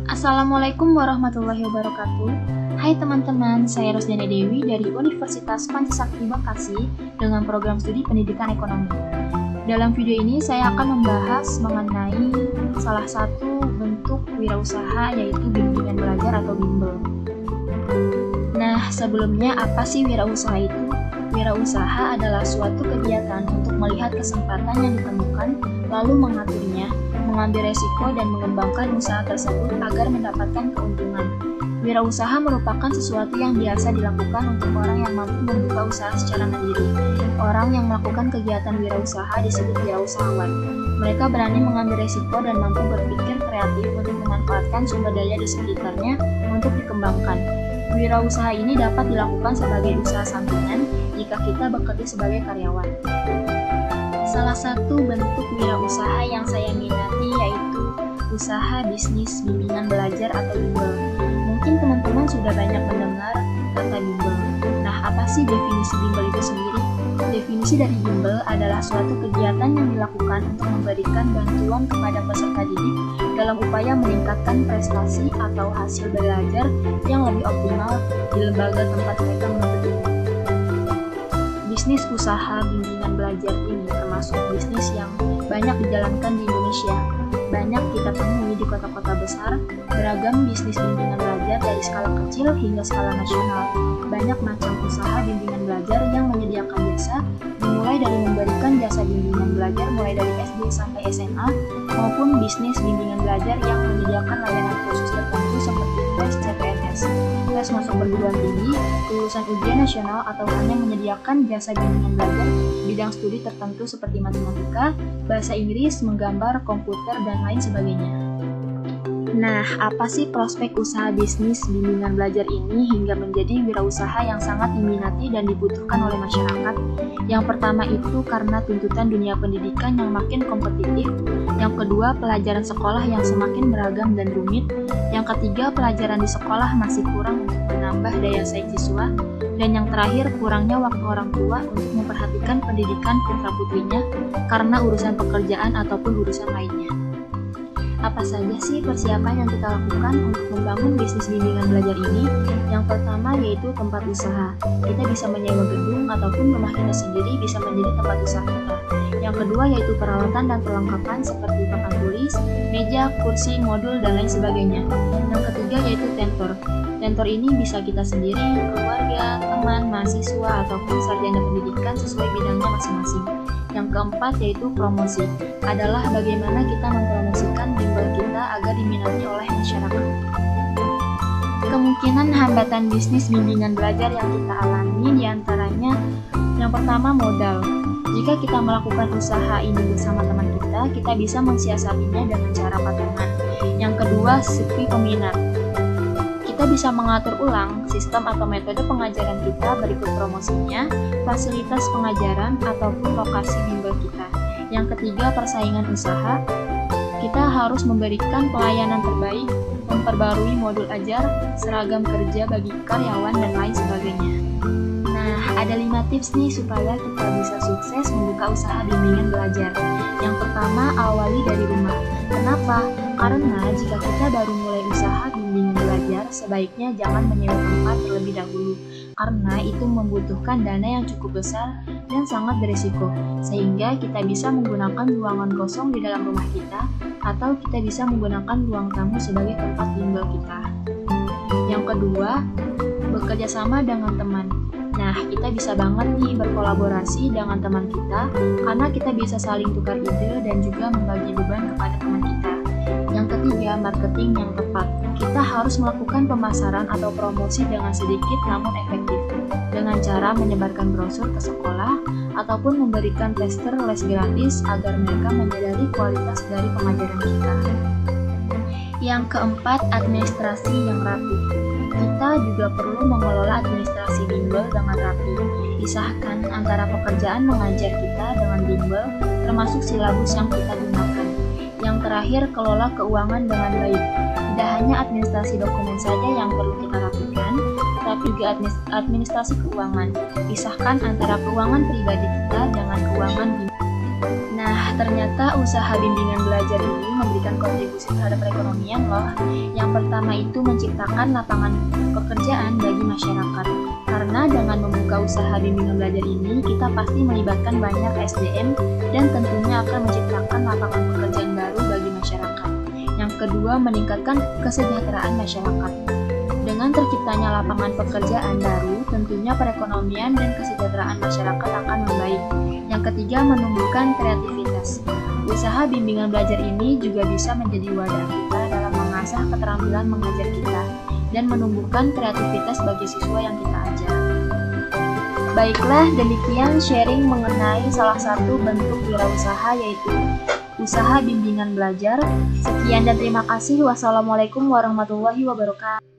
Assalamualaikum warahmatullahi wabarakatuh. Hai teman-teman, saya Rosdana Dewi dari Universitas Pancasakti Bekasi dengan program studi pendidikan ekonomi. Dalam video ini saya akan membahas mengenai salah satu bentuk wirausaha yaitu bimbingan belajar atau bimbel. Nah, sebelumnya apa sih wirausaha itu? Wirausaha adalah suatu kegiatan untuk melihat kesempatan yang ditemukan, lalu mengaturnya, mengambil resiko dan mengembangkan usaha tersebut agar mendapatkan keuntungan. Wirausaha merupakan sesuatu yang biasa dilakukan untuk orang yang mampu membuka usaha secara mandiri. Orang yang melakukan kegiatan wirausaha disebut wirausahawan. Mereka berani mengambil resiko dan mampu berpikir kreatif untuk memanfaatkan sumber daya di sekitarnya untuk dikembangkan. Wirausaha ini dapat dilakukan sebagai usaha sampingan jika kita bekerja sebagai karyawan. Salah satu bentuk wirausaha yang saya minati yaitu usaha bisnis bimbingan belajar atau bimbel. Mungkin teman-teman sudah banyak mendengar kata bimbel. Nah, apa sih definisi bimbel itu sendiri? Definisi dari bimbel adalah suatu kegiatan yang dilakukan untuk memberikan bantuan kepada peserta didik dalam upaya meningkatkan prestasi atau hasil belajar yang lebih optimal di lembaga tempat mereka menuntut ilmu. Bisnis usaha bimbingan belajar ini termasuk bisnis yang banyak dijalankan di Indonesia. Banyak kita temui di kota-kota besar, beragam bisnis bimbingan belajar dari skala kecil hingga skala nasional. Banyak macam usaha bimbingan belajar yang menyediakan jasa, dimulai dari memberikan jasa bimbingan belajar mulai dari SD sampai SMA, maupun bisnis bimbingan belajar yang menyediakan layanan khusus tertentu seperti tes CPNS, tes masuk perguruan tinggi, lulusan ujian nasional, atau hanya menyediakan jasa bimbingan belajar bidang studi tertentu seperti matematika, bahasa Inggris, menggambar, komputer, dan lain sebagainya. Nah, apa sih prospek usaha bisnis bimbingan belajar ini hingga menjadi wirausaha yang sangat diminati dan dibutuhkan oleh masyarakat? Yang pertama itu karena tuntutan dunia pendidikan yang makin kompetitif. Yang kedua, pelajaran sekolah yang semakin beragam dan rumit. Yang ketiga, pelajaran di sekolah masih kurang untuk menambah daya saing siswa. Dan yang terakhir, kurangnya waktu orang tua untuk memperhatikan pendidikan putra-putrinya karena urusan pekerjaan ataupun urusan lainnya. Apa saja sih persiapan yang kita lakukan untuk membangun bisnis bimbingan belajar ini? Yang pertama yaitu tempat usaha. Kita bisa menyewa gedung ataupun rumah kita sendiri bisa menjadi tempat usaha kita. Yang kedua yaitu peralatan dan perlengkapan seperti papan tulis, meja, kursi, modul, dan lain sebagainya. Yang ketiga yaitu tentor. Tentor ini bisa kita sendiri, keluarga, teman, mahasiswa, ataupun sarjana pendidikan sesuai bidangnya masing-masing. Yang keempat yaitu promosi, adalah bagaimana kita mempromosikan bimbel kita agar diminati oleh masyarakat. Kemungkinan hambatan bisnis bimbingan belajar yang kita alami diantaranya yang pertama modal. Jika kita melakukan usaha ini bersama teman kita bisa mensiasatinya dengan cara patungan. Yang kedua, sepi peminat. Kita bisa mengatur ulang sistem atau metode pengajaran kita berikut promosinya, fasilitas pengajaran, ataupun lokasi bimbel kita. Yang ketiga, persaingan usaha. Kita harus memberikan pelayanan terbaik, memperbarui modul ajar, seragam kerja bagi karyawan, dan lain sebagainya. Nah, ada 5 tips nih supaya kita bisa sukses membuka usaha bimbingan belajar. Yang pertama, awali dari rumah. Kenapa? Karena jika kita baru mulai usaha bimbingan belajar, sebaiknya jangan menyewa tempat terlebih dahulu, karena itu membutuhkan dana yang cukup besar dan sangat berisiko, sehingga kita bisa menggunakan ruangan kosong di dalam rumah kita, atau kita bisa menggunakan ruang tamu sebagai tempat bimbel kita. Yang kedua, bekerja sama dengan teman. Nah, kita bisa banget nih berkolaborasi dengan teman kita, karena kita bisa saling tukar ide dan juga membagi beban kepada teman kita. Yang ketiga, marketing yang tepat. Kita harus melakukan pemasaran atau promosi dengan sedikit namun efektif, dengan cara menyebarkan brosur ke sekolah, ataupun memberikan tester les gratis agar mereka menyadari kualitas dari pengajaran kita. Yang keempat, administrasi yang rapi. Kita juga perlu mengelola administrasi bimbel dengan rapi. Pisahkan antara pekerjaan mengajar kita dengan bimbel, termasuk silabus yang kita gunakan. Yang terakhir, kelola keuangan dengan baik. Tidak hanya administrasi dokumen saja yang perlu kita rapikan, tetapi juga administrasi keuangan. Pisahkan antara keuangan pribadi kita dengan keuangan bimbel. Nah, ternyata usaha bimbingan belajar ini memberikan kontribusi terhadap perekonomian loh. Yang pertama itu menciptakan lapangan pekerjaan bagi masyarakat. Karena dengan membuka usaha bimbingan belajar ini, kita pasti melibatkan banyak SDM dan tentunya akan menciptakan lapangan pekerjaan baru bagi masyarakat. Yang kedua, meningkatkan kesejahteraan masyarakat. Dengan terciptanya lapangan pekerjaan baru, tentunya perekonomian dan kesejahteraan masyarakat akan membaik. Yang ketiga, menumbuhkan kreativitas. Usaha bimbingan belajar ini juga bisa menjadi wadah kita dalam mengasah keterampilan mengajar kita dan menumbuhkan kreativitas bagi siswa yang kita ajar. Baiklah, demikian sharing mengenai salah satu bentuk wirausaha yaitu usaha bimbingan belajar. Sekian dan terima kasih. Wassalamualaikum warahmatullahi wabarakatuh.